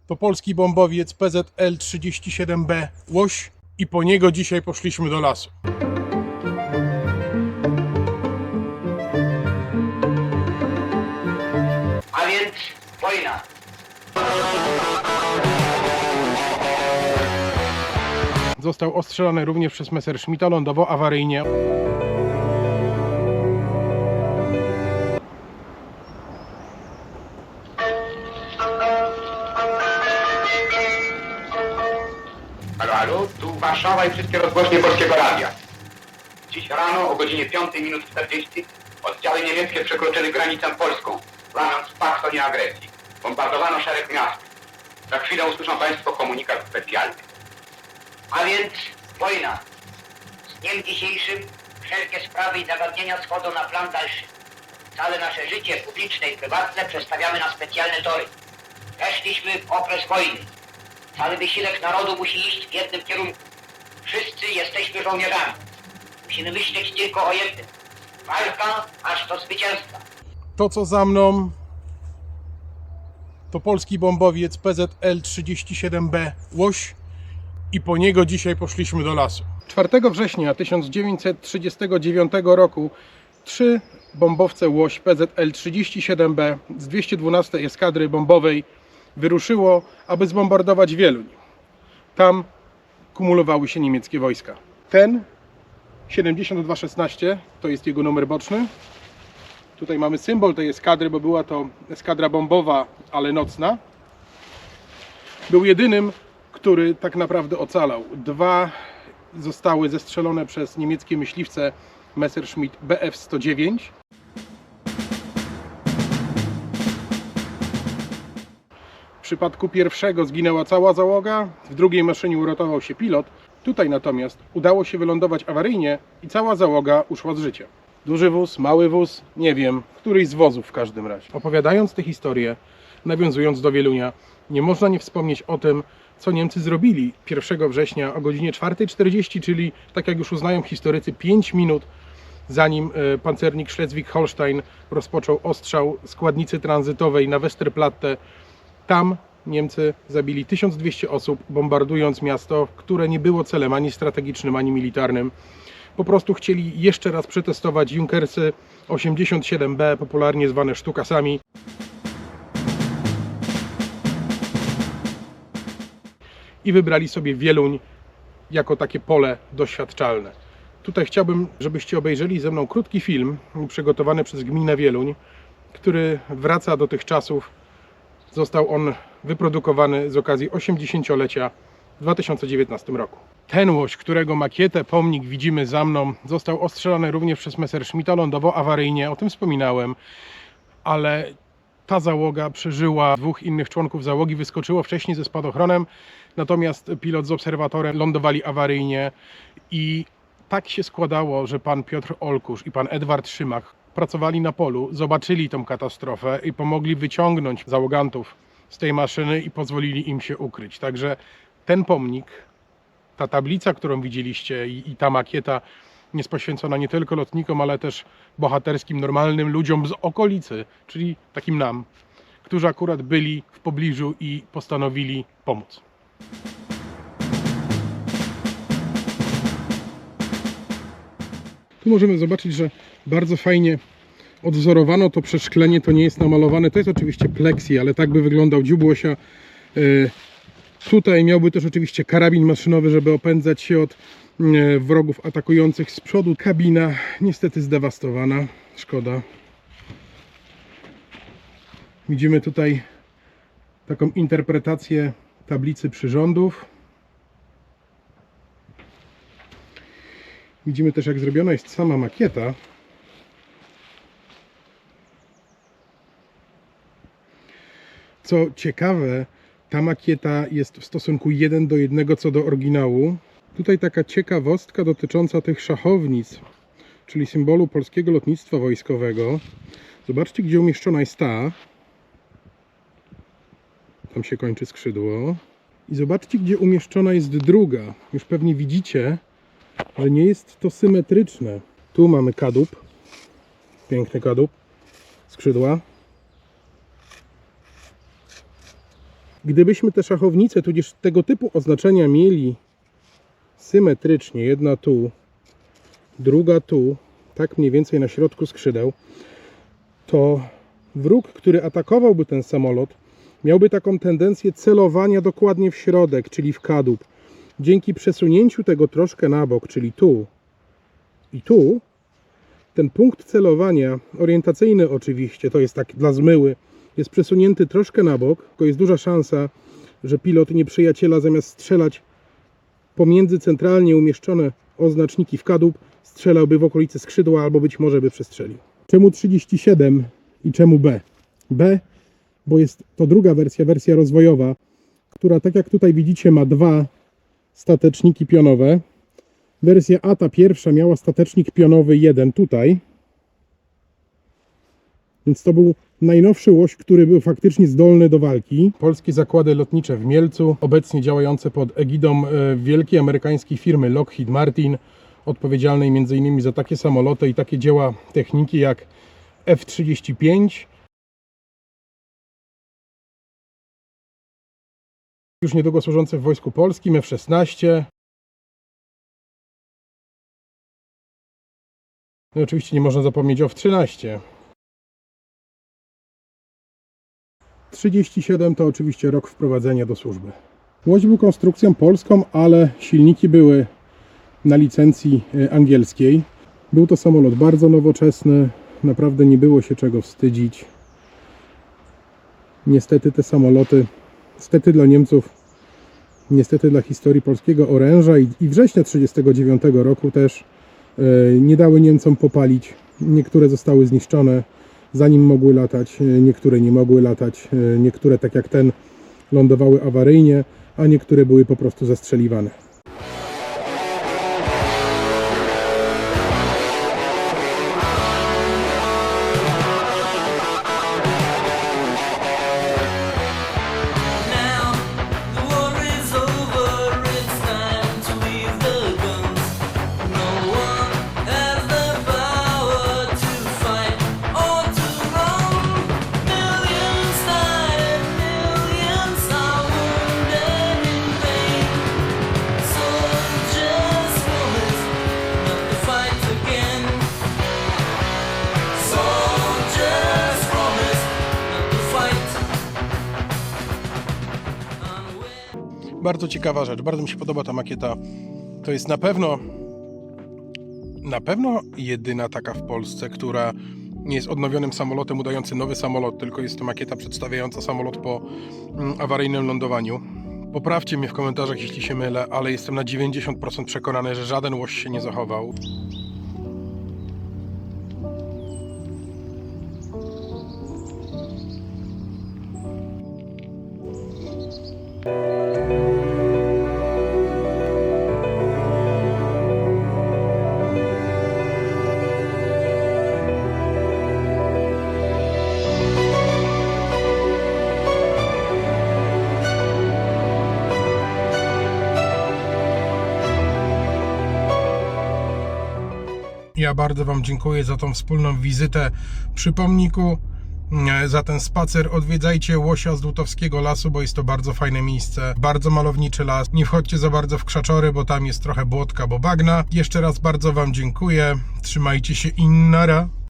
To polski bombowiec PZL-37B Łoś i po niego dzisiaj poszliśmy do lasu. A więc wojna. Został ostrzelany również przez Messerschmitta, lądował awaryjnie. Halo, halo, tu Warszawa i wszystkie rozgłośnie Polskiego Radia. Dziś rano o godzinie 5:40 oddziały niemieckie przekroczyły granicę polską, planując pakt o nieagresji. Bombardowano szereg miast. Za chwilę usłyszą Państwo komunikat specjalny. A więc wojna. Z dniem dzisiejszym wszelkie sprawy i zagadnienia schodzą na plan dalszy. Całe nasze życie publiczne i prywatne przestawiamy na specjalne tory. Weszliśmy w okres wojny. Cały wysiłek narodu musi iść w jednym kierunku. Wszyscy jesteśmy żołnierzami. Musimy myśleć tylko o jednym. Walka aż do zwycięstwa. To, co za mną, to polski bombowiec PZL-37B Łoś i po niego dzisiaj poszliśmy do lasu. 4 września 1939 roku 3 bombowce Łoś PZL-37B z 212 eskadry bombowej wyruszyło, aby zbombardować Wieluń. Tam kumulowały się niemieckie wojska. Ten 7216 to jest jego numer boczny. Tutaj mamy symbol tej eskadry, bo była to eskadra bombowa, ale nocna. Był jedynym, który tak naprawdę ocalał. 2 zostały zestrzelone przez niemieckie myśliwce Messerschmitt Bf-109. W przypadku pierwszego zginęła cała załoga, w drugiej maszynie uratował się pilot. Tutaj natomiast udało się wylądować awaryjnie i cała załoga uszła z życia. Duży wóz, mały wóz, nie wiem, któryś z wozów w każdym razie. Opowiadając tę historię, nawiązując do Wielunia, nie można nie wspomnieć o tym, co Niemcy zrobili 1 września o godzinie 4:40, czyli, tak jak już uznają historycy, 5 minut zanim pancernik Schleswig-Holstein rozpoczął ostrzał składnicy tranzytowej na Westerplatte. Tam Niemcy zabili 1200 osób, bombardując miasto, które nie było celem ani strategicznym, ani militarnym. Po prostu chcieli jeszcze raz przetestować Junkersy 87B, popularnie zwane sztukasami. I wybrali sobie Wieluń jako takie pole doświadczalne. Tutaj chciałbym, żebyście obejrzeli ze mną krótki film przygotowany przez gminę Wieluń, który wraca do tych czasów. Został on wyprodukowany z okazji 80-lecia w 2019 roku. Ten Łoś, którego makietę, pomnik widzimy za mną, został ostrzelany również przez Messerschmitta, lądował awaryjnie, o tym wspominałem, ale ta załoga przeżyła. 2 innych członków załogi wyskoczyło wcześniej ze spadochronem, natomiast pilot z obserwatorem lądowali awaryjnie i tak się składało, że pan Piotr Olkusz i pan Edward Szymach pracowali na polu, zobaczyli tą katastrofę i pomogli wyciągnąć załogantów z tej maszyny i pozwolili im się ukryć. Także ten pomnik, ta tablica, którą widzieliście i ta makieta jest poświęcona nie tylko lotnikom, ale też bohaterskim, normalnym ludziom z okolicy, czyli takim nam, którzy akurat byli w pobliżu i postanowili pomóc. Tu możemy zobaczyć, że bardzo fajnie odwzorowano to przeszklenie, to nie jest namalowane, to jest oczywiście pleksji, ale tak by wyglądał dziób łosia. Tutaj miałby też oczywiście karabin maszynowy, żeby opędzać się od wrogów atakujących z przodu. Kabina niestety zdewastowana, szkoda. Widzimy tutaj taką interpretację tablicy przyrządów. Widzimy też, jak zrobiona jest sama makieta. Co ciekawe, ta makieta jest w stosunku 1:1 co do oryginału. Tutaj taka ciekawostka dotycząca tych szachownic, czyli symbolu polskiego lotnictwa wojskowego. Zobaczcie, gdzie umieszczona jest ta. Tam się kończy skrzydło. I zobaczcie, gdzie umieszczona jest druga. Już pewnie widzicie, że nie jest to symetryczne. Tu mamy kadłub. Piękny kadłub. Skrzydła. Gdybyśmy te szachownice, tudzież tego typu oznaczenia mieli symetrycznie, jedna tu, druga tu, tak mniej więcej na środku skrzydeł, to wróg, który atakowałby ten samolot, miałby taką tendencję celowania dokładnie w środek, czyli w kadłub. Dzięki przesunięciu tego troszkę na bok, czyli tu i tu, ten punkt celowania, orientacyjny oczywiście, to jest tak dla zmyły, jest przesunięty troszkę na bok, tylko jest duża szansa, że pilot nieprzyjaciela zamiast strzelać pomiędzy centralnie umieszczone oznaczniki w kadłub, strzelałby w okolicy skrzydła albo być może by przestrzelił. Czemu 37 i czemu B? B, bo jest to druga wersja rozwojowa, która tak jak tutaj widzicie ma dwa stateczniki pionowe. Wersja A, ta pierwsza, miała statecznik pionowy jeden tutaj. Więc to był najnowszy łoś, który był faktycznie zdolny do walki. Polskie zakłady lotnicze w Mielcu, obecnie działające pod egidą wielkiej amerykańskiej firmy Lockheed Martin, odpowiedzialnej m.in. za takie samoloty i takie dzieła techniki jak F-35. Już niedługo służące w Wojsku Polskim, F-16. No i oczywiście nie można zapomnieć o F-13. 37 to oczywiście rok wprowadzenia do służby. Łoś był konstrukcją polską, ale silniki były na licencji angielskiej. Był to samolot bardzo nowoczesny, naprawdę nie było się czego wstydzić. Niestety te samoloty, niestety dla Niemców, niestety dla historii polskiego oręża i września 1939 roku też nie dały Niemcom popalić. Niektóre zostały zniszczone, zanim mogły latać, niektóre nie mogły latać, niektóre tak jak ten lądowały awaryjnie, a niektóre były po prostu zastrzeliwane. Bardzo ciekawa rzecz, bardzo mi się podoba ta makieta. To jest na pewno jedyna taka w Polsce, która nie jest odnowionym samolotem udający nowy samolot, tylko jest to makieta przedstawiająca samolot po awaryjnym lądowaniu. Poprawcie mnie w komentarzach, jeśli się mylę, ale jestem na 90% przekonany, że żaden łoś się nie zachował. Ja bardzo Wam dziękuję za tą wspólną wizytę przy pomniku, za ten spacer. Odwiedzajcie Łosia z Lutowskiego Lasu, bo jest to bardzo fajne miejsce, bardzo malowniczy las. Nie wchodźcie za bardzo w krzaczory, bo tam jest trochę błotka, bo bagna. Jeszcze raz bardzo Wam dziękuję. Trzymajcie się i nara.